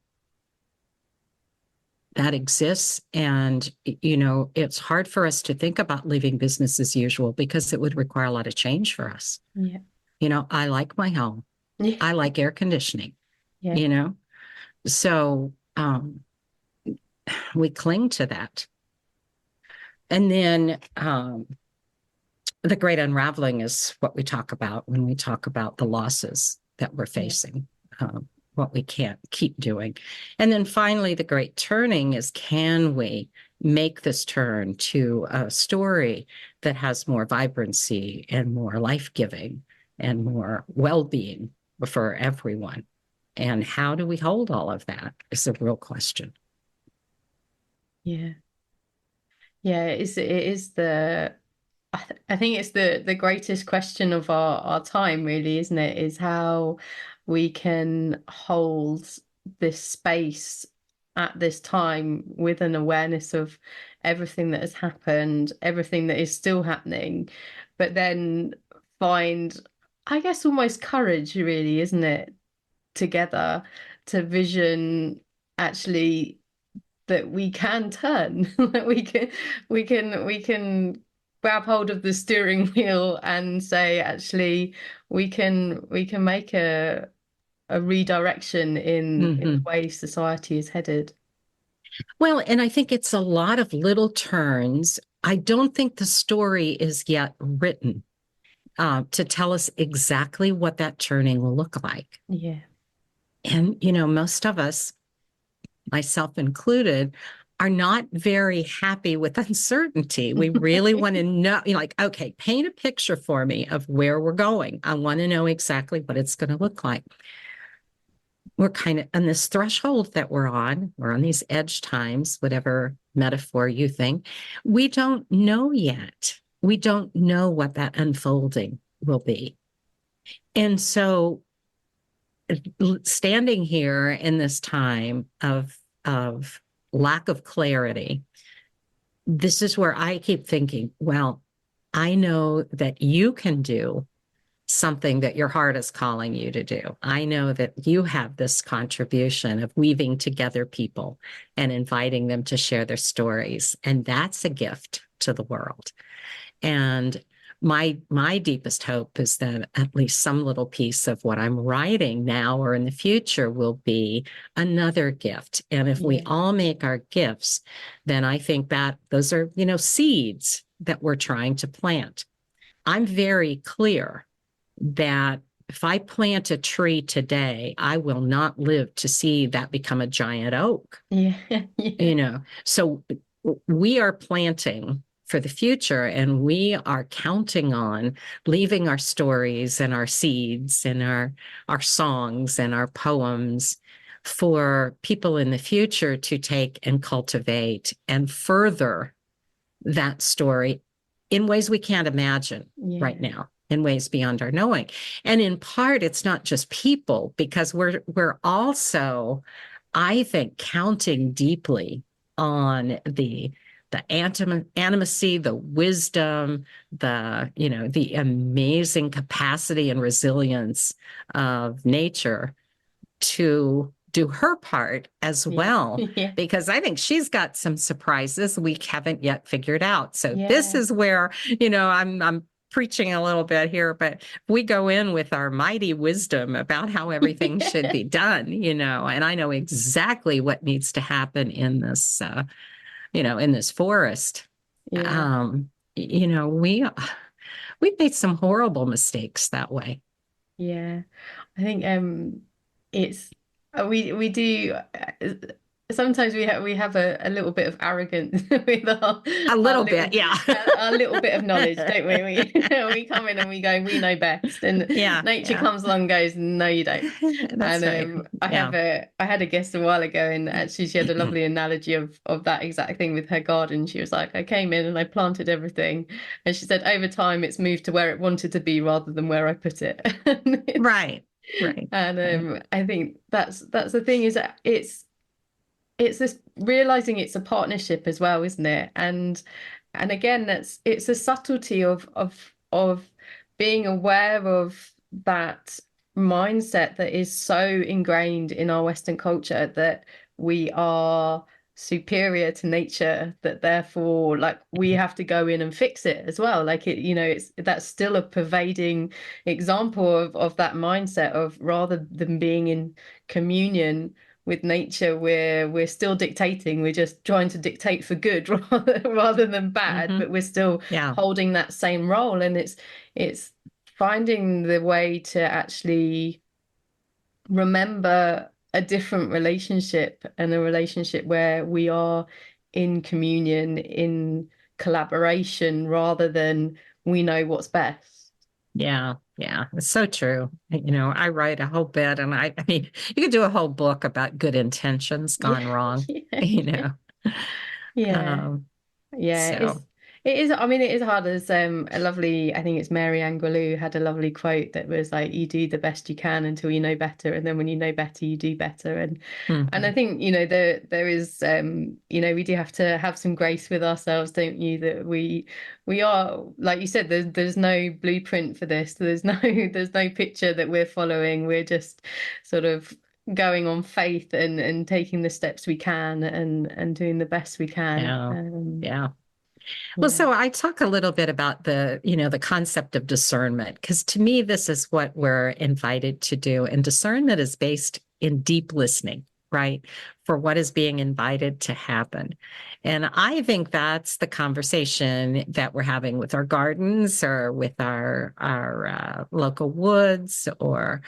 that exists, and it's hard for us to think about living business as usual because it would require a lot of change for us. yeah, I like my home. yeah, I like air conditioning. yeah, you know So we cling to that. And then the great unraveling is what we talk about when we talk about the losses that we're yeah, facing, what we can't keep doing. And then finally, the great turning is, can we make this turn to a story that has more vibrancy and more life giving and more well being for everyone? And how do we hold all of that is a real question. yeah. Yeah, it is I think it's the greatest question of our time, really, isn't it? Is how we can hold this space at this time with an awareness of everything that has happened, everything that is still happening, but then find I guess almost courage, really, isn't it? Together to vision actually that we can turn, that we can grab hold of the steering wheel and say, actually, we can make a redirection in the Hmm. way society is headed. Well, and I think it's a lot of little turns. I don't think the story is yet written to tell us exactly what that turning will look like. Yeah. And, most of us, myself included, are not very happy with uncertainty. We really want to know, like, okay, paint a picture for me of where we're going. I want to know exactly what it's going to look like. We're kind of on this threshold that we're on these edge times, whatever metaphor you think. We don't know yet. We don't know what that unfolding will be. And so standing here in this time of lack of clarity, this is where I keep thinking, well, I know that you can do something that your heart is calling you to do. I know that you have this contribution of weaving together people and inviting them to share their stories. And that's a gift to the world. And my deepest hope is that at least some little piece of what I'm writing now or in the future will be another gift. And if we Yeah. all make our gifts, then I think that those are, seeds that we're trying to plant. I'm very clear that if I plant a tree today, I will not live to see that become a giant oak. Yeah. Yeah. So we are planting for the future, and we are counting on leaving our stories and our seeds and our songs and our poems for people in the future to take and cultivate and further that story in ways we can't imagine right Yeah. now, in ways beyond our knowing. And in part, it's not just people, because we're also, I think, counting deeply on the animacy, the wisdom, the amazing capacity and resilience of nature to do her part as Yeah. well, Yeah. because I think she's got some surprises we haven't yet figured out. So this Yeah. is where, I'm preaching a little bit here, but we go in with our mighty wisdom about how everything should Yeah. be done, and I know exactly what needs to happen in this forest. Yeah. Um, you know, we we've made some horrible mistakes that way. Yeah. I think it's we do sometimes we have a little bit of arrogance with A our little bit, little yeah. our little bit of knowledge, don't we? We come in and we go, we know best, and Yeah, nature yeah. comes along and goes, no, you don't. And That's right. Yeah. I had a guest a while ago, and actually she had a lovely analogy of that exact thing with her garden. She was like, I came in and I planted everything, and she said over time it's moved to where it wanted to be rather than where I put it. And Right. Right. and Right. I think that's the thing is that it's this realizing it's a partnership as well, isn't it? And again, it's a subtlety of being aware of that mindset that is so ingrained in our Western culture that we are superior to nature, that therefore like we have to go in and fix it as well. Like it's that's still a pervading example of that mindset of rather than being in communion with nature, we're still dictating. We're just trying to dictate for good rather than bad, Hmm. but we're still Yeah. holding that same role. And it's finding the way to actually remember a different relationship, and a relationship where we are in communion, in collaboration, rather than we know what's best. Yeah. Yeah. It's so true. I write a whole bit, and I mean, you could do a whole book about good intentions Yeah, gone wrong, yeah, you yeah, know. yeah. Um, Yeah, so It is, I mean, it is hard as a lovely, I think it's Mary Angelou had a lovely quote that was like, you do the best you can until you know better. And then when you know better, you do better. And I Mhm. think, there is we do have to have some grace with ourselves, don't you? That we are, like you said, there's no blueprint for this. There's no picture that we're following. We're just sort of going on faith and taking the steps we can and doing the best we can. Yeah. Yeah. Well, Yeah. so I talk a little bit about the concept of discernment, because to me, this is what we're invited to do. And discernment is based in deep listening, right? For what is being invited to happen. And I think that's the conversation that we're having with our gardens or with our local woods or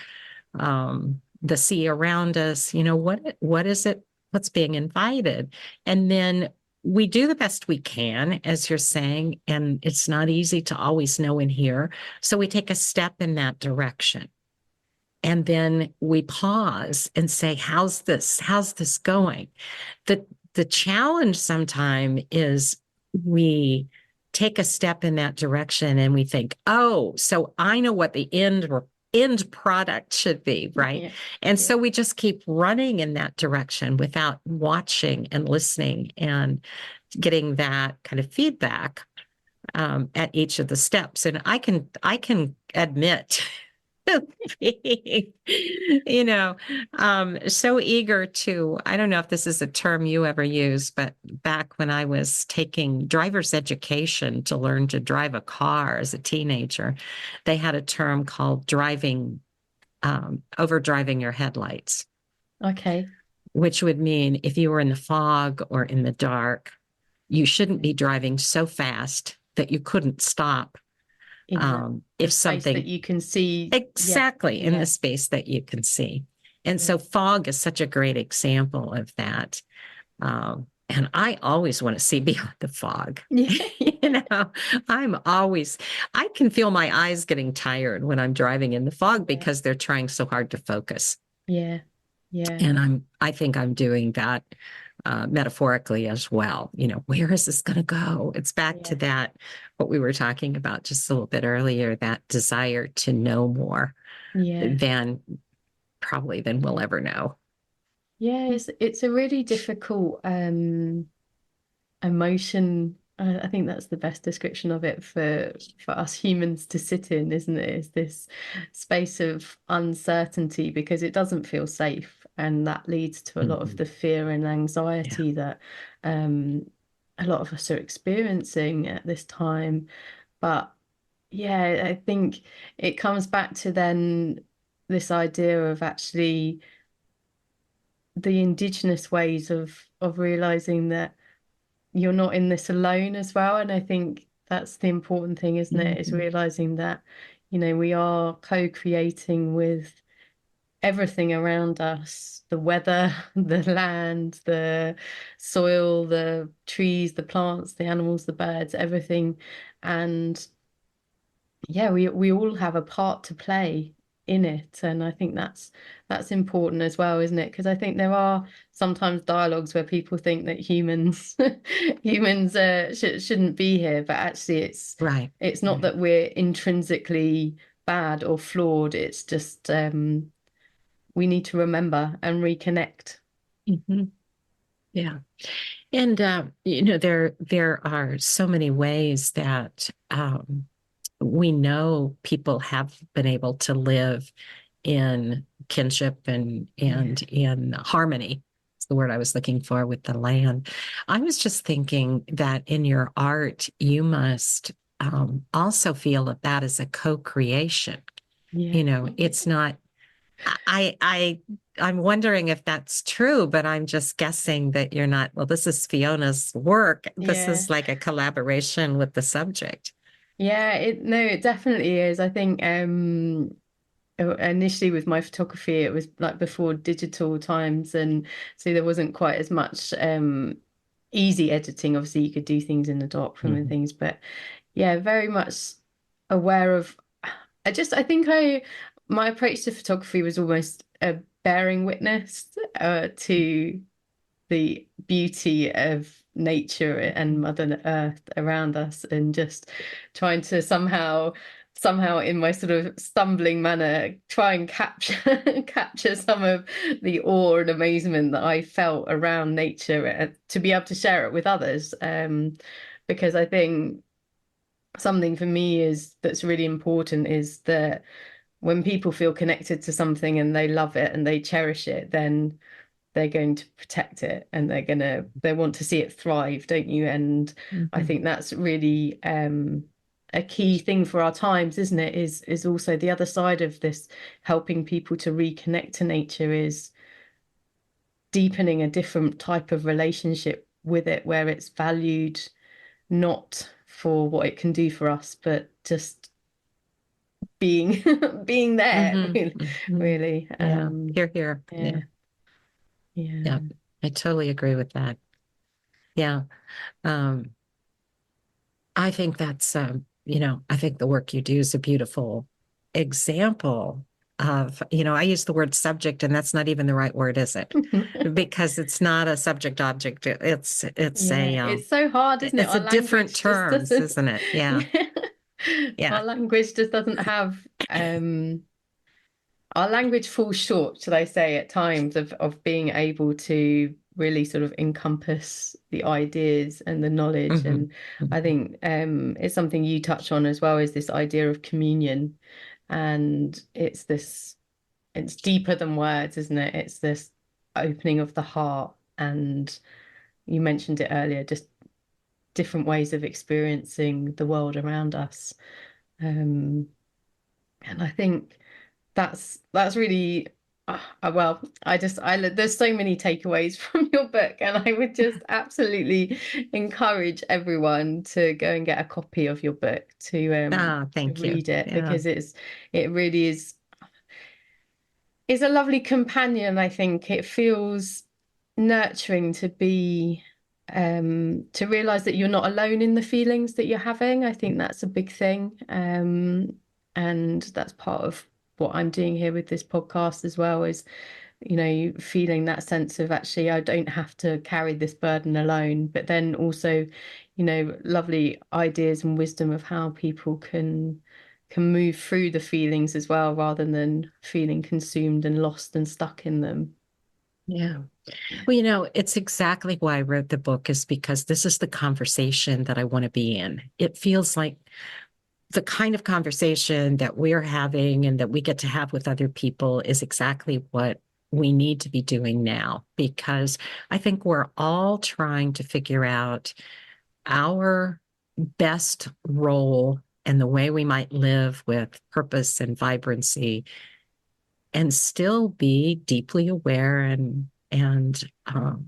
the sea around us. What is it? What's being invited? And then we do the best we can, as you're saying, and it's not easy to always know and hear. So we take a step in that direction. And then we pause and say, how's this? How's this going? The challenge sometimes is we take a step in that direction and we think, oh, so I know what the end product should be, right? Yeah. And Yeah. so we just keep running in that direction without watching and listening and getting that kind of feedback at each of the steps. And I can admit being, so eager to, I don't know if this is a term you ever use, but back when I was taking driver's education to learn to drive a car as a teenager, they had a term called over driving your headlights, Okay. which would mean if you were in the fog or in the dark, you shouldn't be driving so fast that you couldn't stop In the if space that something you can see. Yeah. exactly in the Yeah. space that you can see. And Yeah. so fog is such a great example of that. And I always want to see beyond the fog. Yeah. I can feel my eyes getting tired when I'm driving in the fog Yeah. because they're trying so hard to focus. Yeah. Yeah. And I think I'm doing that metaphorically as well. Where is this going to go? It's back to Yeah. that, what we were talking about just a little bit earlier, that desire to know more Yeah. than we'll ever know. Yeah. It's a really difficult emotion. I think that's the best description of it for us humans to sit in, isn't it? Is this space of uncertainty because it doesn't feel safe, and that leads to a lot of Mhm. the fear and Yeah. anxiety that um, a lot of us are experiencing at this time. But yeah, I think it comes back to then this idea of actually the indigenous ways of realizing that you're not in this alone as well. And I think that's the important thing, isn't it? Is Mhm. realizing that, we are co-creating with everything around us, the weather, the land, the soil, the trees, the plants, the animals, the birds, everything. And yeah, we all have a part to play in it, and I think that's important as well, isn't it? Because I think there are sometimes dialogues where people think that humans humans shouldn't be here, but actually Right. it's not Right. that we're intrinsically bad or flawed. It's just we need to remember and reconnect. Mhm. Yeah. And there are so many ways that we know people have been able to live in kinship Yeah, and in harmony. It's the word I was looking for with the land. I was just thinking that in your art, you must also feel that that is a co-creation. yeah. It's not. I I I'm wondering if that's true, but I'm just guessing that you're not. Well, this is Fiona's work. This Yeah. is like a collaboration with the subject. Yeah, it definitely is. I think initially with my photography it was like before digital times, and so there wasn't quite as much easy editing. Obviously you could do things in the darkroom and Mhm. things, but yeah, very much aware of I think I my approach to photography was almost a bearing witness to the beauty of nature and Mother Earth around us, and just trying to somehow in my sort of stumbling manner try and capture some of the awe and amazement that I felt around nature, to be able to share it with others, because I think something for me is that's really important is that when people feel connected to something and they love it and they cherish it, then they're going to protect it, and they want to see it thrive, don't you? And I Mhm. think that's really a key thing for our times, isn't it? Is also the other side of this, helping people to reconnect to nature, is deepening a different type of relationship with it, where it's valued not for what it can do for us, but just being being there, Mhm. really, Mhm. really. Yeah. Here, here. Yeah, Yeah. yeah. Yeah. I totally agree with that. Yeah. Um, I think that's, I think the work you do is a beautiful example of, I use the word subject, and that's not even the right word, is it? Because it's not a subject object. Yeah, it's so hard, isn't it? It's Our a different language just terms, doesn't, isn't it? Yeah. yeah. Yeah. Our language just doesn't have our language falls short, should I say, at times of being able to really sort of encompass the ideas and the knowledge. Hmm. And I think it's something you touch on as well, is this idea of communion. And it's deeper than words, isn't it? It's this opening of the heart. And you mentioned it earlier, just different ways of experiencing the world around us. Um, and I think that's really well, there's so many takeaways from your book, and I would just absolutely encourage everyone to go and get a copy of your book, Ah, to thank you. read it, Yeah. because it really is a lovely companion. I think it feels nurturing to be to realize that you're not alone in the feelings that you're having. I think that's a big thing. And that's part of what I'm doing here with this podcast as well, is, feeling that sense of, actually, I don't have to carry this burden alone, but then also, lovely ideas and wisdom of how people can move through the feelings as well, rather than feeling consumed and lost and stuck in them. Yeah. Well, it's exactly why I wrote the book, is because this is the conversation that I want to be in. It feels like the kind of conversation that we're having and that we get to have with other people is exactly what we need to be doing now, because I think we're all trying to figure out our best role and the way we might live with purpose and vibrancy and still be deeply aware and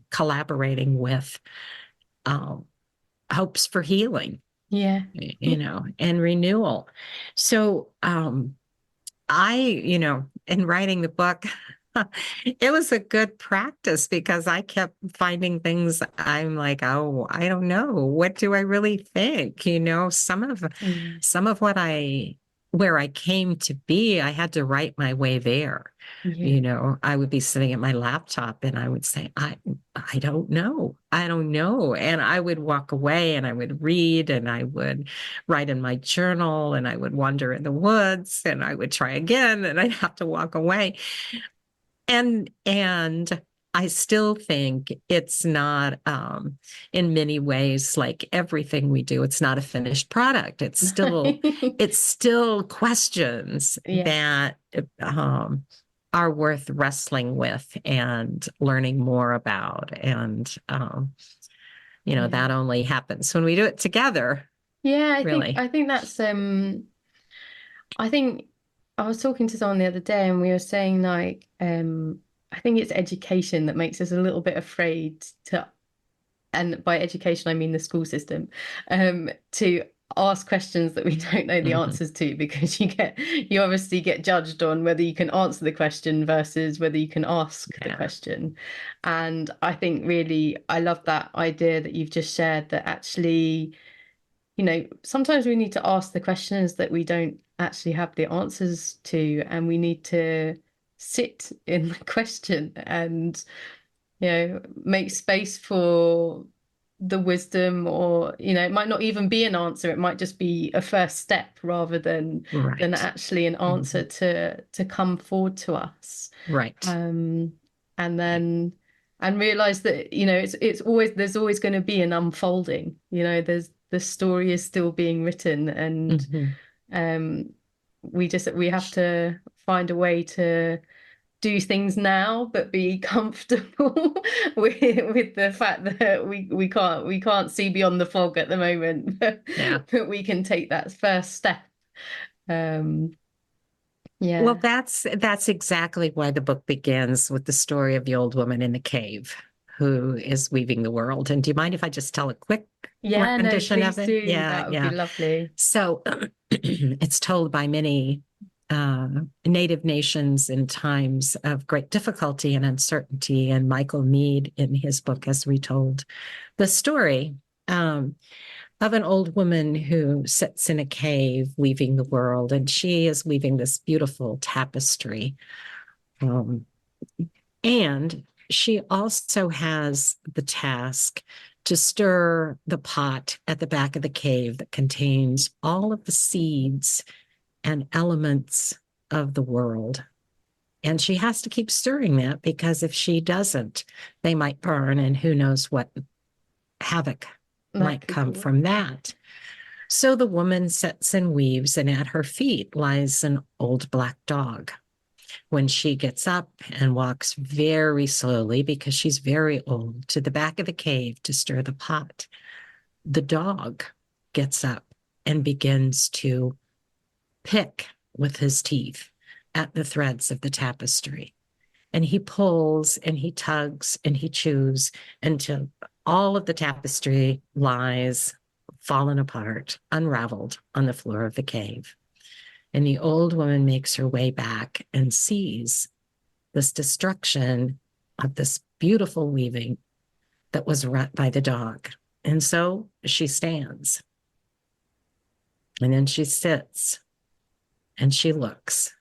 collaborating with um, hopes for healing, Yeah. and renewal. So in writing the book, it was a good practice, because I kept finding things I'm like, oh, I don't know. What do I really think? Yeah. Some of where I came to be, I had to write my way there. Yeah. I would be sitting at my laptop and I would say, I don't know. I don't know. And I would walk away and I would read and I would write in my journal and I would wander in the woods and I would try again and I'd have to walk away. And I still think it's not, in many ways, like everything we do, it's not a finished product. It's still questions Yeah. that are worth wrestling with and learning more about. And Yeah. that only happens when we do it together, Yeah, I think really. I think that's I think I was talking to someone the other day, and we were saying, like, I think it's education that makes us a little bit afraid to, and by education I mean the school system, to ask questions that we don't know the Mhm. answers to, because you obviously get judged on whether you can answer the question versus whether you can ask the Yeah. question. And I think, really, I love that idea that you've just shared, that actually, sometimes we need to ask the questions that we don't actually have the answers to, and we need to sit in the question and make space for the wisdom, or it might not even be an answer. It might just be a first step rather than Right. actually an answer to come forward to us. Right. um and then and realize that it's always there's always going to be an unfolding. There's the story is still being written, and Hmm. um we have to find a way to do things now, but be comfortable with the fact that we can't see beyond the fog at the moment, but, Yeah. but we can take that first step. Um, Well, yeah. that's exactly why the book begins with the story of the old woman in the cave who is weaving the world. And do you mind if I just tell a quick Yeah, no, rendition of please it? do. Yeah, That would be yeah. lovely. So it's told by many native nations in times of great difficulty and uncertainty. And Michael Meade, in his book, has retold the story of an old woman who sits in a cave weaving the world. And she is weaving this beautiful tapestry. Um, and she also has the task to stir the pot at the back of the cave that contains all of the seeds and elements of the world. And she has to keep stirring that because if she doesn't, they might burn, and who knows what havoc That might could come go. from that. So the woman sits and weaves, and at her feet lies an old black dog. When she gets up and walks very slowly, because she's very old, to the back of the cave to stir the pot, the dog gets up and begins to pick with his teeth at the threads of the tapestry. And he pulls and he tugs and he chews until all of the tapestry lies fallen apart, unraveled on the floor of the cave. And the old woman makes her way back and sees this destruction of this beautiful weaving that was wrought by the dog. And so she stands, and then she sits, and she looks,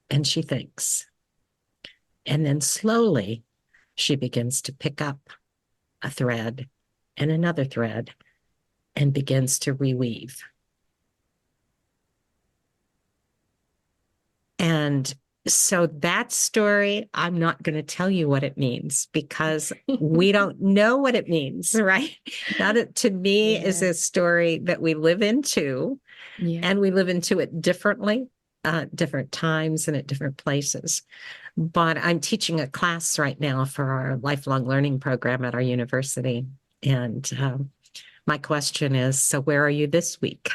and she thinks. And then slowly she begins to pick up a thread and another thread and begins to reweave. And so that story, I'm not going to tell you what it means because we don't know what it means, right? That to me is Yeah. a story that we live into, Yeah. and we live into it differently, different times and at different places. But I'm teaching a class right now for our lifelong learning program at our university. And my question is, so where are you this week?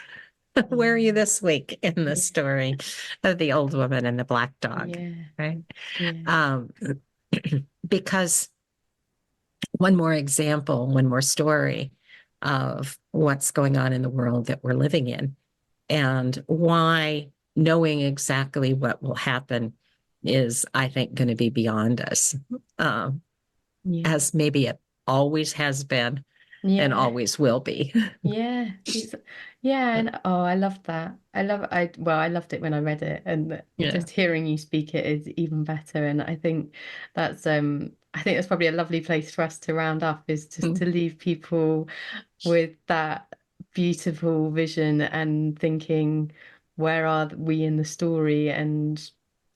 Where are you this week in the Yeah. story of the old woman and the black dog? Yeah. Right. Yeah. Um, because one more example, one more story of what's going on in the world that we're living in, and why knowing exactly what will happen is, I think, going to be beyond us, Yeah. as maybe it always has been and Yeah. always will be. Yeah, yeah, and oh, I love that. I loved it when I read it, and Yeah. just hearing you speak it is even better. And I think that's probably a lovely place for us to round up, is just to leave people with that beautiful vision and thinking, where are we in the story, and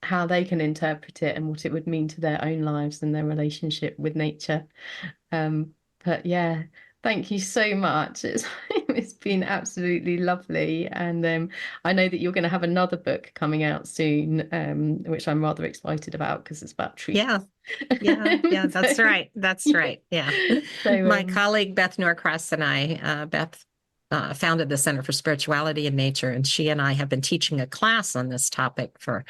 how they can interpret it, and what it would mean to their own lives and their relationship with nature. But yeah, thank you so much. It's been absolutely lovely, and I know that you're going to have another book coming out soon, which I'm rather excited about because it's about trees. Yeah. Yeah, yeah, that's So, right. That's yeah. right. Yeah. So My colleague Beth Norcross and I, Beth founded the Center for Spirituality and Nature, and she and I have been teaching a class on this topic for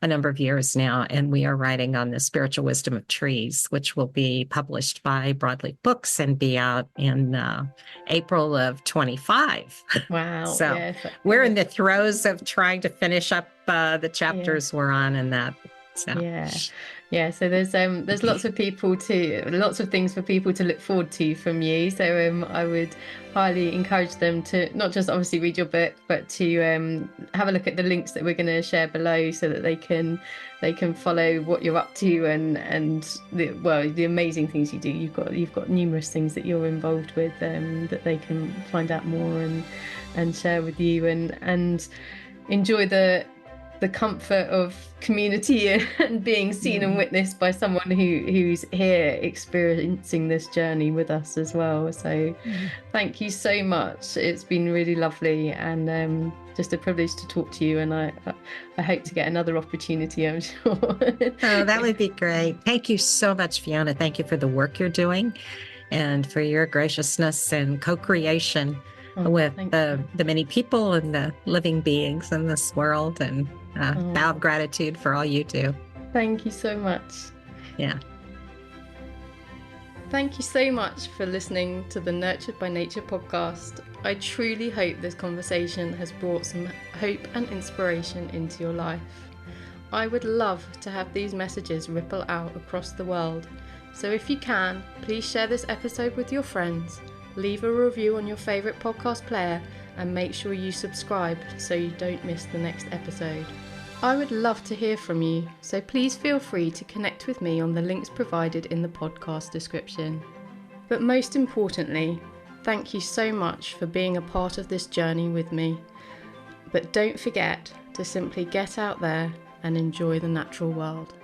a number of years now. And we are writing on the spiritual wisdom of trees, which will be published by Broadleaf Books and be out in April of 25. wow, So yes, we're in the throes of trying to finish up the yeah. chapters we're on in that. So. Yeah. Yeah, so there's lots of lots of things for people to look forward to from you. So I would highly encourage them to not just obviously read your book, but to have a look at the links that we're going to share below, so that they can follow what you're up to and the amazing things you do. You've got numerous things that you're involved with that they can find out more and share with you and enjoy the comfort of community and being seen and witnessed by someone who's here experiencing this journey with us as well. So thank you so much. It's been really lovely and just a privilege to talk to you, and I hope to get another opportunity, I'm sure. Oh, that would be great. Thank you so much, Fiona. Thank you for the work you're doing and for your graciousness and co-creation with the many people and the living beings in this world, and vow of gratitude for all you do. Thank you so much. Yeah. Thank you so much for listening to the Nurtured by Nature podcast. I truly hope this conversation has brought some hope and inspiration into your life. I would love to have these messages ripple out across the world. So if you can, please share this episode with your friends, leave a review on your favourite podcast player, and make sure you subscribe so you don't miss the next episode. I would love to hear from you, so please feel free to connect with me on the links provided in the podcast description. But most importantly, thank you so much for being a part of this journey with me. But don't forget to simply get out there and enjoy the natural world.